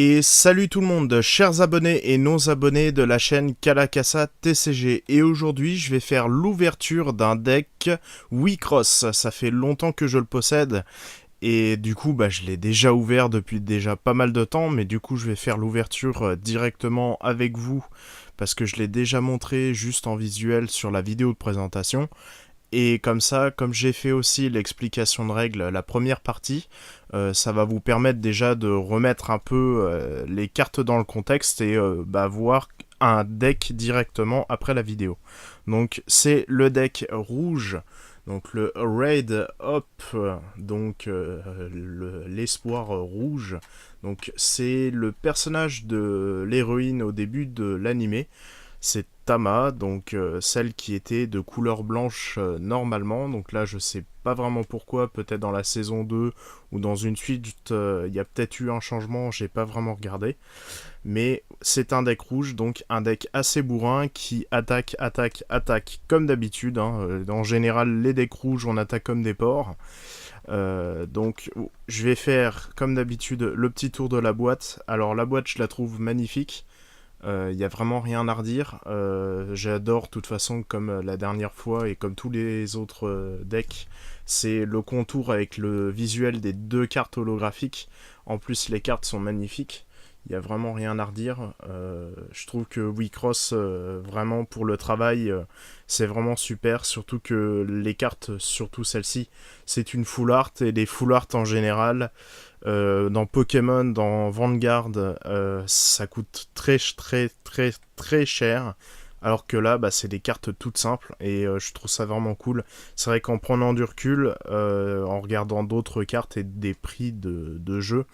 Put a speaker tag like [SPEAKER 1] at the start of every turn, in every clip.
[SPEAKER 1] Et salut tout le monde, chers abonnés et non-abonnés de la chaîne Kalakasa TCG. Et aujourd'hui, je vais faire l'ouverture d'un deck Wii-Cross. Ça fait longtemps que je le possède. Et du coup, je l'ai déjà ouvert depuis déjà pas mal de temps. Mais du coup, je vais faire l'ouverture directement avec vous. Parce que je l'ai déjà montré juste en visuel sur la vidéo de présentation. Et comme ça, comme j'ai fait aussi l'explication de règles, la première partie, ça va vous permettre déjà de remettre un peu les cartes dans le contexte et voir un deck directement après la vidéo. Donc c'est le deck rouge, donc le Raid Up, l'espoir rouge. Donc c'est le personnage de l'héroïne au début de l'animé. C'est Tama, donc celle qui était de couleur blanche normalement. Donc là, je sais pas vraiment pourquoi, peut-être dans la saison 2 ou dans une suite, il y a peut-être eu un changement, j'ai pas vraiment regardé. Mais c'est un deck rouge, donc un deck assez bourrin qui attaque, attaque, attaque comme d'habitude. En général, les decks rouges, on attaque comme des porcs. Donc je vais faire comme d'habitude le petit tour de la boîte. Alors la boîte, je la trouve magnifique. Il n'y a vraiment rien à redire. J'adore, de toute façon, comme la dernière fois et comme tous les autres decks, c'est le contour avec le visuel des deux cartes holographiques. En plus, les cartes sont magnifiques. Il n'y a vraiment rien à redire. Je trouve que Wii-Cross, vraiment pour le travail, c'est vraiment super. Surtout que les cartes, surtout celle-ci, c'est une full art. Et les full art en général, dans Pokémon, dans Vanguard, ça coûte très très très très cher. Alors que là, c'est des cartes toutes simples et je trouve ça vraiment cool. C'est vrai qu'en prenant du recul, en regardant d'autres cartes et des prix de jeu,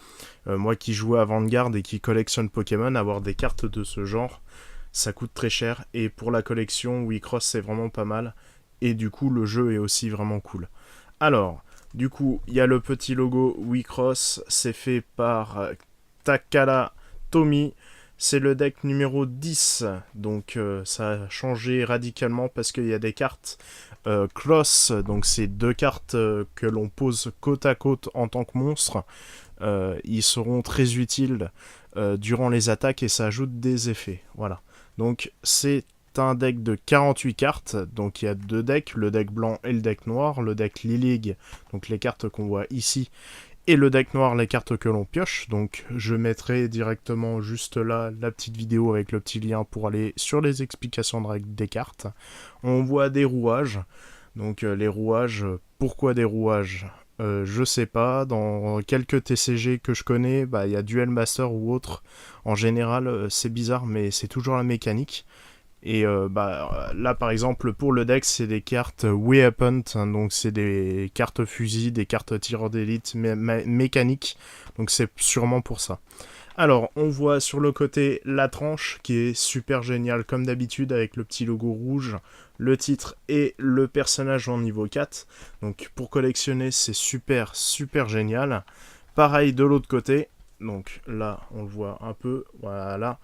[SPEAKER 1] moi qui jouais à Vanguard et qui collectionne Pokémon, avoir des cartes de ce genre, ça coûte très cher. Et pour la collection, Wii-Cross c'est vraiment pas mal. Et du coup, le jeu est aussi vraiment cool. Alors, du coup, il y a le petit logo Wii-Cross, c'est fait par Takara Tomy. C'est le deck numéro 10, donc ça a changé radicalement parce qu'il y a des cartes Cross, donc c'est deux cartes que l'on pose côte à côte en tant que monstre. Ils seront très utiles durant les attaques et ça ajoute des effets. Voilà. Donc c'est un deck de 48 cartes, donc il y a deux decks, le deck blanc et le deck noir, le deck Lilig, donc les cartes qu'on voit ici, et le deck noir, les cartes que l'on pioche. Donc je mettrai directement juste là la petite vidéo avec le petit lien pour aller sur les explications de règles des cartes. On voit des rouages, donc les rouages, pourquoi des rouages je sais pas, dans quelques TCG que je connais, il y a Duel Master ou autre. En général, c'est bizarre, mais c'est toujours la mécanique. Et là, par exemple, pour le deck, c'est des cartes Weapon, hein, donc c'est des cartes fusil, des cartes tireurs d'élite mécaniques, donc c'est sûrement pour ça. Alors, on voit sur le côté la tranche qui est super géniale comme d'habitude avec le petit logo rouge, le titre et le personnage en niveau 4. Donc pour collectionner, c'est super super génial. Pareil de l'autre côté. Donc là, on le voit un peu, voilà.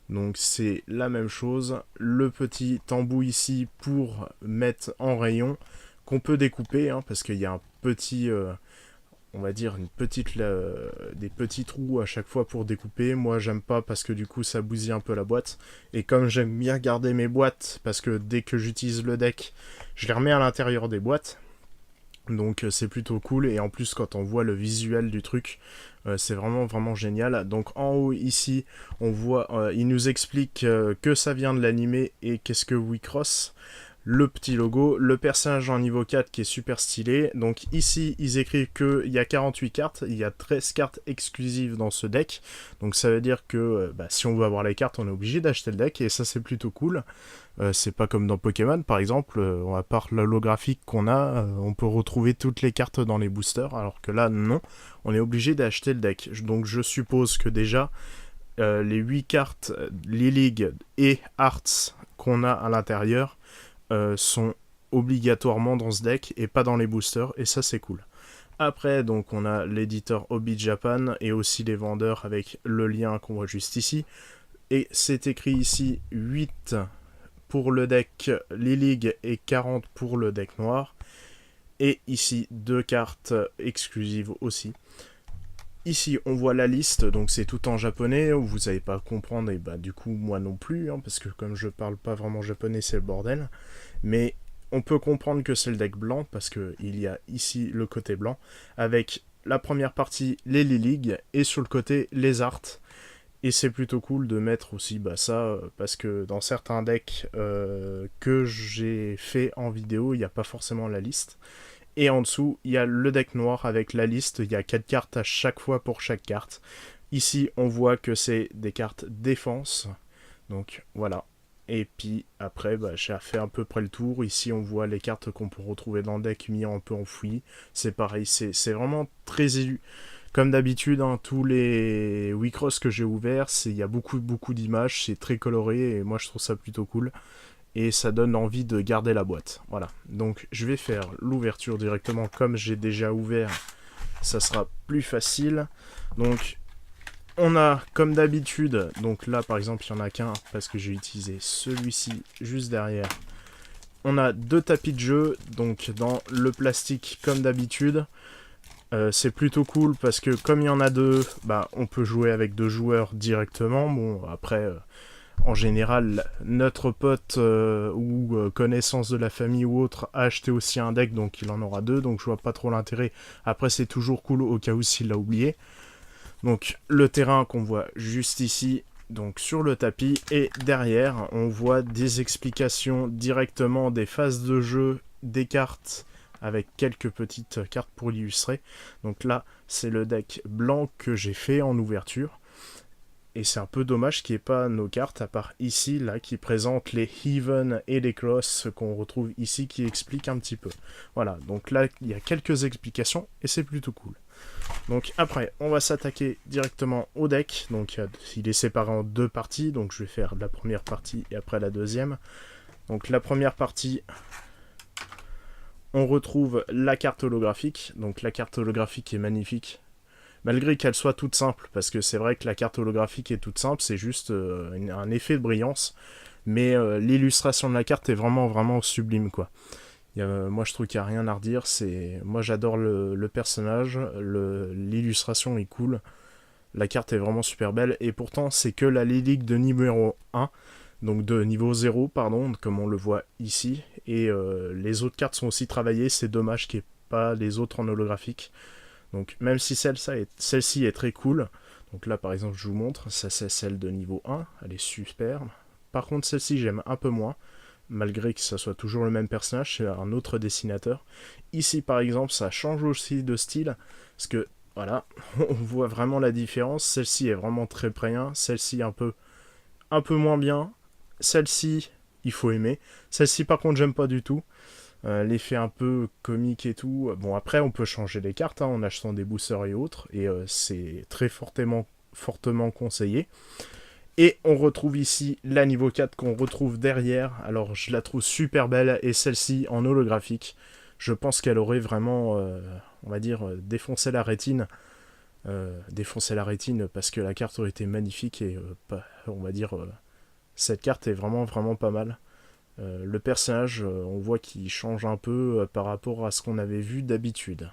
[SPEAKER 1] Donc c'est la même chose. Le petit embout ici pour mettre en rayon qu'on peut découper parce qu'il y a un petit on va dire des petits trous à chaque fois pour découper. Moi j'aime pas parce que du coup ça bousille un peu la boîte. Et comme j'aime bien garder mes boîtes, parce que dès que j'utilise le deck, je les remets à l'intérieur des boîtes. Donc c'est plutôt cool et en plus quand on voit le visuel du truc, c'est vraiment vraiment génial. Donc en haut ici, on voit, il nous explique que ça vient de l'animé et qu'est-ce que Wii-Cross. Le petit logo, le personnage en niveau 4 qui est super stylé. Donc ici, ils écrivent qu'il y a 48 cartes, il y a 13 cartes exclusives dans ce deck. Donc ça veut dire que si on veut avoir les cartes, on est obligé d'acheter le deck et ça c'est plutôt cool. C'est pas comme dans Pokémon par exemple, à part l'holographique qu'on a, on peut retrouver toutes les cartes dans les boosters, alors que là non, on est obligé d'acheter le deck. Donc je suppose que déjà, les 8 cartes Lilig et Hearts qu'on a à l'intérieur, sont obligatoirement dans ce deck et pas dans les boosters, et ça c'est cool. Après, donc on a l'éditeur Hobby Japan et aussi les vendeurs avec le lien qu'on voit juste ici. Et c'est écrit ici 8 pour le deck Lilig et 40 pour le deck noir. Et ici, deux cartes exclusives aussi. ici on voit la liste, donc c'est tout en japonais, vous n'allez pas comprendre, et bah du coup moi non plus, hein, parce que comme je parle pas vraiment japonais c'est le bordel, mais on peut comprendre que c'est le deck blanc, parce que il y a ici le côté blanc, avec la première partie les Lilig, et sur le côté les Arts. Et c'est plutôt cool de mettre aussi bah, ça, parce que dans certains decks que j'ai fait en vidéo, il n'y a pas forcément la liste. Et en dessous, il y a le deck noir avec la liste, il y a 4 cartes à chaque fois pour chaque carte. Ici, on voit que c'est des cartes défense, donc voilà. Et puis après, bah, j'ai fait à peu près le tour. Ici, on voit les cartes qu'on peut retrouver dans le deck mis un peu enfouies. C'est pareil, c'est vraiment très élu. Comme d'habitude, hein, tous les Wicross que j'ai ouverts, il y a beaucoup d'images, c'est très coloré et moi je trouve ça plutôt cool. Et ça donne envie de garder la boîte. Voilà. Donc je vais faire l'ouverture directement comme j'ai déjà ouvert. Ça sera plus facile. Donc on a comme d'habitude, donc là par exemple il n'y en a qu'un parce que j'ai utilisé celui-ci juste derrière. On a 2 tapis de jeu, donc dans le plastique comme d'habitude. C'est plutôt cool parce que comme il y en a 2, bah, on peut jouer avec 2 joueurs directement. Bon, après, en général, notre pote ou connaissance de la famille ou autre a acheté aussi un deck, donc il en aura 2, donc je vois pas trop l'intérêt. Après, c'est toujours cool au cas où s'il l'a oublié. Donc, le terrain qu'on voit juste ici, donc sur le tapis, et derrière, on voit des explications directement des phases de jeu, des cartes, avec quelques petites cartes pour l'illustrer. Donc là, c'est le deck blanc que j'ai fait en ouverture. Et c'est un peu dommage qu'il n'y ait pas nos cartes, à part ici, là, qui présentent les Heaven et les Cross qu'on retrouve ici, qui expliquent un petit peu. Voilà, donc là, il y a quelques explications, et c'est plutôt cool. Donc après, on va s'attaquer directement au deck. Donc il est séparé en 2 parties, donc je vais faire la première partie et après la deuxième. Donc la première partie, on retrouve la carte holographique. Donc la carte holographique est magnifique, malgré qu'elle soit toute simple, parce que c'est vrai que la carte holographique est toute simple, c'est juste un effet de brillance, mais l'illustration de la carte est vraiment sublime, quoi. Moi je trouve qu'il n'y a rien à redire, moi j'adore le personnage, l'illustration est cool, la carte est vraiment super belle, et pourtant c'est que la Lilig de numéro 1, donc de niveau 0, pardon, comme on le voit ici, et les autres cartes sont aussi travaillées, c'est dommage qu'il n'y ait pas les autres en holographique. Donc même si celle-ci est très cool, donc là par exemple je vous montre, ça c'est celle de niveau 1, elle est superbe. Par contre celle-ci j'aime un peu moins, malgré que ça soit toujours le même personnage, c'est un autre dessinateur. Ici par exemple ça change aussi de style, parce que voilà, on voit vraiment la différence, celle-ci est vraiment très bien, celle-ci un peu moins bien, celle-ci il faut aimer, celle-ci par contre j'aime pas du tout. L'effet un peu comique et tout. Bon, après, on peut changer les cartes hein, en achetant des boosters et autres, et c'est très fortement conseillé. Et on retrouve ici la niveau 4 qu'on retrouve derrière. Alors, je la trouve super belle, et celle-ci en holographique. Je pense qu'elle aurait vraiment, on va dire, défoncé la rétine. Défoncer la rétine parce que la carte aurait été magnifique, et on va dire, cette carte est vraiment pas mal. Le personnage, on voit qu'il change un peu par rapport à ce qu'on avait vu d'habitude.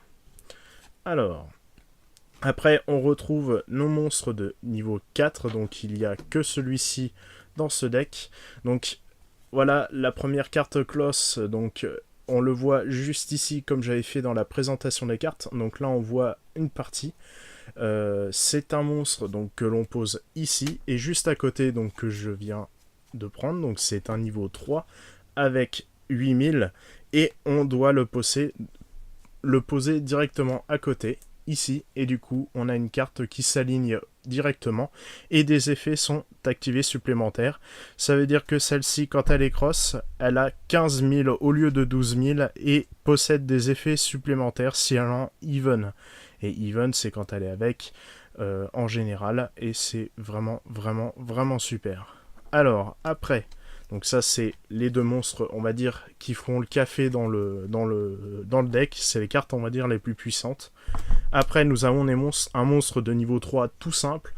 [SPEAKER 1] Alors, après, on retrouve nos monstres de niveau 4, donc il n'y a que celui-ci dans ce deck. Donc, voilà la première carte Kloss, donc on le voit juste ici comme j'avais fait dans la présentation des cartes. Donc là, on voit une partie. C'est un monstre donc, que l'on pose ici, et juste à côté, donc que je viens de prendre, donc c'est un niveau 3 avec 8000, et on doit le poser directement à côté ici, et du coup on a une carte qui s'aligne directement et des effets sont activés supplémentaires. Ça veut dire que celle-ci, quand elle est cross, elle a 15 000 au lieu de 12 000 et possède des effets supplémentaires si elle est en even, et even c'est quand elle est avec en général, et c'est vraiment super. Alors après, donc ça c'est les 2 monstres, on va dire, qui feront le café dans le deck. C'est les cartes, on va dire, les plus puissantes. Après nous avons un monstre de niveau 3 tout simple,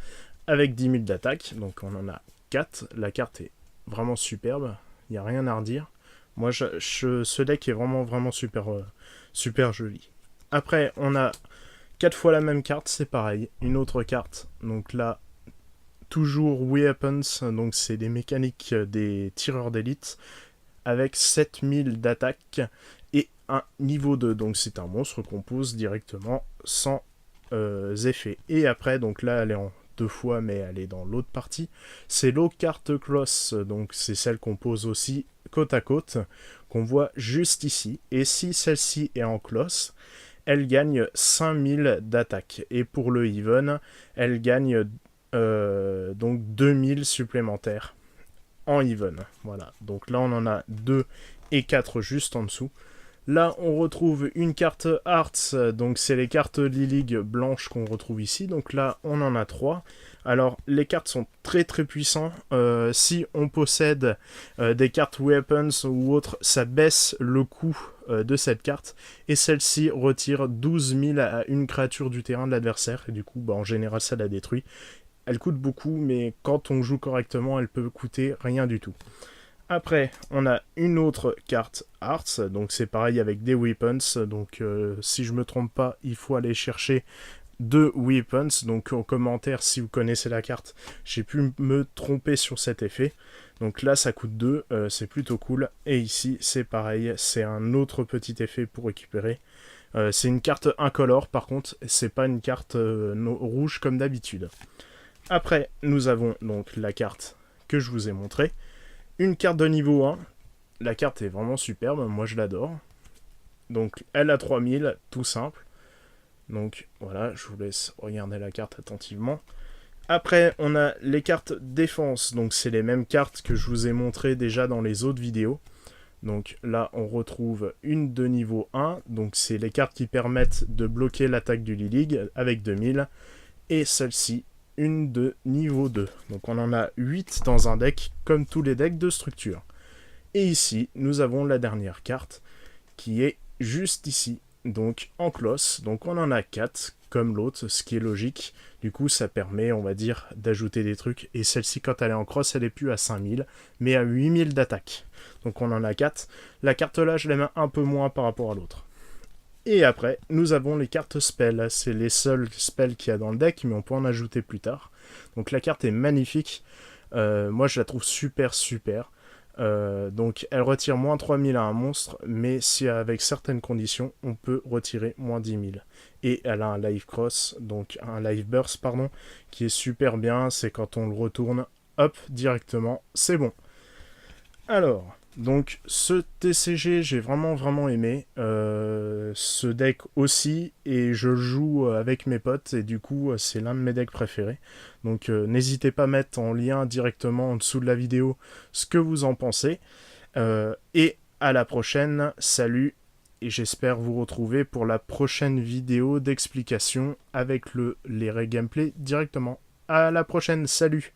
[SPEAKER 1] avec 10 000 d'attaque. Donc on en a 4. La carte est vraiment superbe, il n'y a rien à redire. Moi ce deck est vraiment super joli. Après on a 4 fois la même carte, c'est pareil. Une autre carte, donc là, toujours Weapons, donc c'est des mécaniques des tireurs d'élite, avec 7000 d'attaque et un niveau 2. Donc c'est un monstre qu'on pose directement sans effets. Et après, donc là, elle est en 2 fois, mais elle est dans l'autre partie. C'est l'eau carte cross, donc c'est celle qu'on pose aussi côte à côte, qu'on voit juste ici. Et si celle-ci est en close, elle gagne 5000 d'attaque. Et pour le even, elle gagne donc 2000 supplémentaires en even. Voilà, donc là on en a 2 et 4 juste en dessous. Là on retrouve une carte Hearts, donc c'est les cartes Lilig blanches qu'on retrouve ici. Donc là on en a 3. Alors les cartes sont très très puissantes. Si on possède des cartes Weapons ou autres, ça baisse le coût de cette carte. Et celle-ci retire 12 000 à une créature du terrain de l'adversaire. Et du coup en général ça la détruit. Elle coûte beaucoup, mais quand on joue correctement, elle peut coûter rien du tout. Après, on a une autre carte Hearts, donc c'est pareil avec des Weapons. Donc si je me trompe pas, il faut aller chercher 2 Weapons. Donc en commentaire, si vous connaissez la carte, j'ai pu me tromper sur cet effet. Donc là, ça coûte 2, c'est plutôt cool. Et ici, c'est pareil, c'est un autre petit effet pour récupérer. C'est une carte incolore, par contre, c'est pas une carte rouge comme d'habitude. Après, nous avons donc la carte que je vous ai montrée. Une carte de niveau 1. La carte est vraiment superbe, moi je l'adore. Donc elle a 3000, tout simple. Donc voilà, je vous laisse regarder la carte attentivement. Après, on a les cartes défense. Donc c'est les mêmes cartes que je vous ai montrées déjà dans les autres vidéos. Donc là, on retrouve une de niveau 1. Donc c'est les cartes qui permettent de bloquer l'attaque du Lilig avec 2000. Et celle-ci, une de niveau 2. Donc on en a 8 dans un deck, comme tous les decks de structure. Et ici, nous avons la dernière carte, qui est juste ici, donc en close. Donc on en a 4, comme l'autre, ce qui est logique. Du coup, ça permet, on va dire, d'ajouter des trucs. Et celle-ci, quand elle est en cross, elle est plus à 5000, mais à 8000 d'attaque. Donc on en a 4. La carte là, je l'aime un peu moins par rapport à l'autre. Et après, nous avons les cartes spells. C'est les seuls spells qu'il y a dans le deck, mais on peut en ajouter plus tard. Donc la carte est magnifique. Moi, je la trouve super, super. Donc elle retire moins 3000 à un monstre, mais si avec certaines conditions, on peut retirer moins 10 000. Et elle a un life cross, donc un life burst, pardon, qui est super bien. C'est quand on le retourne, hop, directement, c'est bon. Alors, donc ce TCG, j'ai vraiment aimé. Ce deck aussi, et je joue avec mes potes, et du coup, c'est l'un de mes decks préférés. Donc n'hésitez pas à mettre en lien directement en dessous de la vidéo ce que vous en pensez. Et à la prochaine, salut, et j'espère vous retrouver pour la prochaine vidéo d'explication avec les gameplay directement. À la prochaine, salut!